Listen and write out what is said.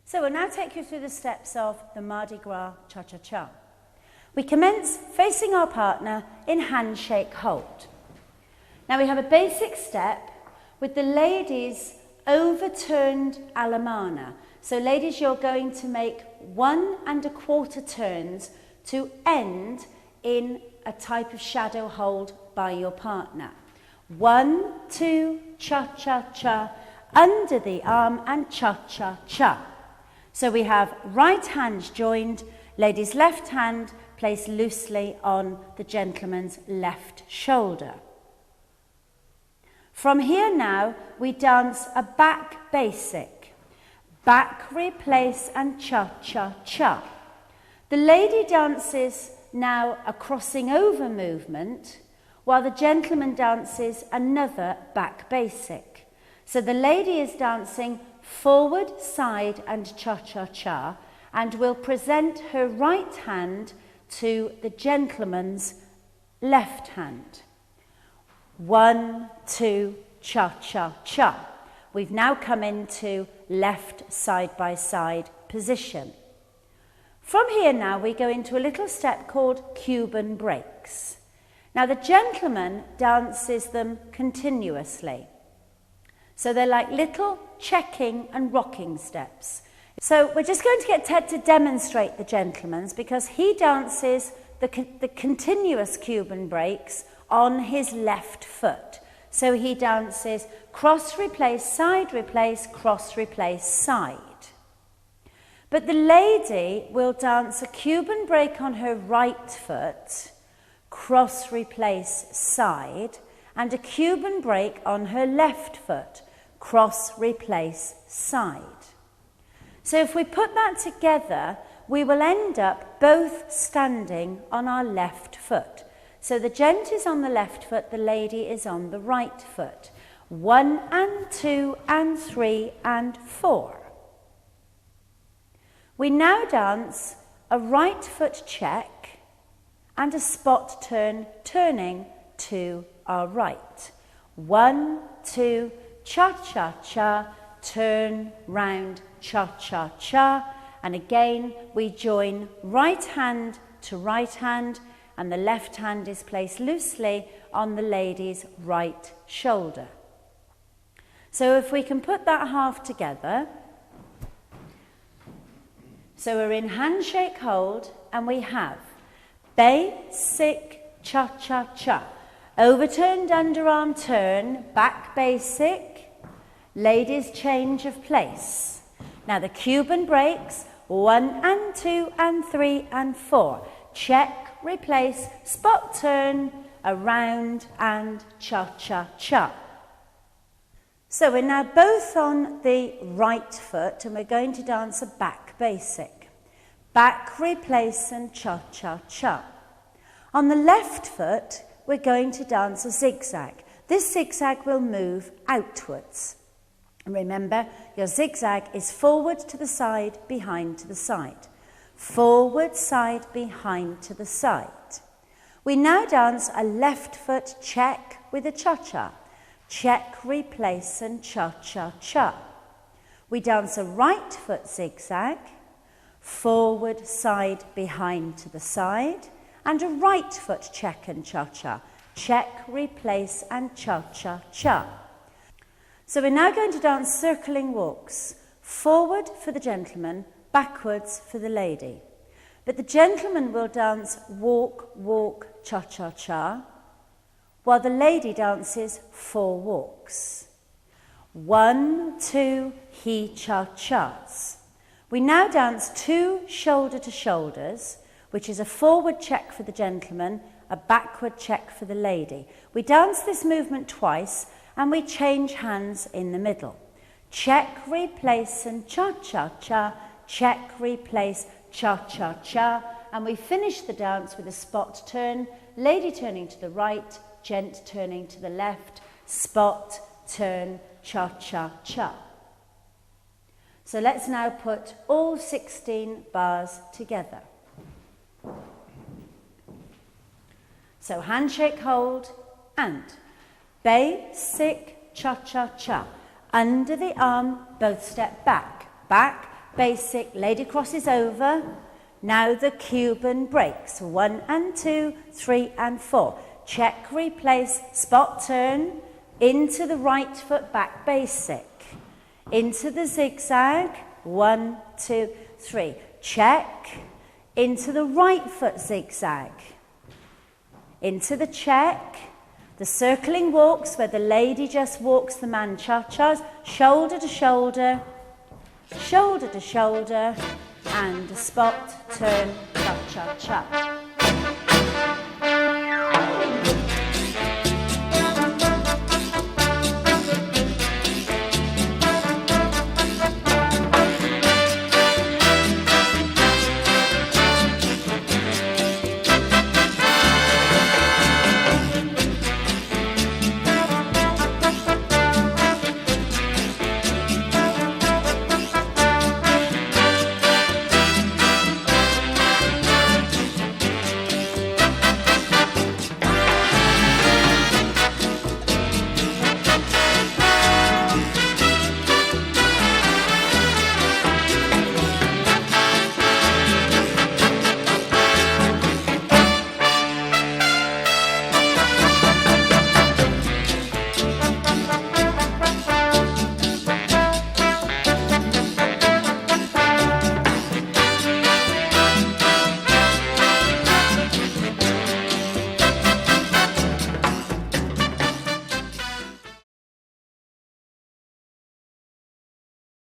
So we'll now take you through the steps of the Mardi Gras Cha Cha Cha. We commence facing our partner in handshake hold. Now we have a basic step with the ladies overturned a la mano. So ladies, you're going to make 1 1/4 turns to end in a type of shadow hold by your partner. 1, 2, cha cha cha, under the arm and cha cha cha. So we have right hands joined, ladies' left hand placed loosely on the gentleman's left shoulder. From here now, we dance a back basic. Back, replace and cha cha cha. The lady dances now a crossing over movement, while the gentleman dances another back basic. So the lady is dancing forward, side and cha-cha-cha, and will present her right hand to the gentleman's left hand. 1, 2, cha-cha-cha. We've now come into left side-by-side position. From here now we go into a little step called Cuban breaks. Now the gentleman dances them continuously. So they're like little checking and rocking steps. So we're just going to get Ted to demonstrate the gentleman's, because he dances the continuous Cuban breaks on his left foot. So he dances cross, replace, cross, replace, side. But the lady will dance a Cuban break on her right foot, cross, replace, side, and a Cuban break on her left foot, cross, replace, side. So if we put that together, we will end up both standing on our left foot. So the gent is on the left foot, the lady is on the right foot. 1 and 2 and 3 and 4. We now dance a right foot check and a spot turn, turning to our right. 1, 2, cha-cha-cha, turn round, cha-cha-cha, and again we join right hand to right hand, and the left hand is placed loosely on the lady's right shoulder. So if we can put that half together, so we're in handshake hold, and we have basic cha-cha-cha, overturned underarm turn, back basic, ladies change of place. Now the Cuban breaks, 1 and 2 and 3 and 4. Check, replace, spot turn, around and cha-cha-cha. So we're now both on the right foot, and we're going to dance a back basic. Back, replace and cha-cha-cha. On the left foot, we're going to dance a zigzag. This zigzag will move outwards. Remember, your zigzag is forward to the side, behind to the side. Forward, side, behind to the side. We now dance a left foot check with a cha-cha. Check, replace and cha-cha-cha. We dance a right foot zigzag, forward, side, behind to the side, and a right foot check and cha-cha. Check, replace and cha-cha-cha. So we're now going to dance circling walks. Forward for the gentleman, backwards for the lady. But the gentleman will dance walk, walk, cha-cha-cha, while the lady dances 4 walks. 1, 2, he cha-chas. We now dance 2 shoulder to shoulders, which is a forward check for the gentleman, a backward check for the lady. We dance this movement twice, and we change hands in the middle. Check, replace and cha-cha-cha, check, replace, cha-cha-cha, and we finish the dance with a spot turn, lady turning to the right, gent turning to the left, spot, turn, cha-cha-cha. So let's now put all 16 bars together. So handshake hold and basic cha-cha-cha. Under the arm, both step back. Back, basic, lady crosses over. Now the Cuban breaks. 1 and 2, 3 and 4. Check, replace, spot turn, into the right foot, back basic. Into the zigzag, 1, 2, 3. Check, into the right foot zigzag. Into the check, the circling walks where the lady just walks the man cha-chas, shoulder to shoulder, shoulder to shoulder, and a spot, turn, cha-cha-cha.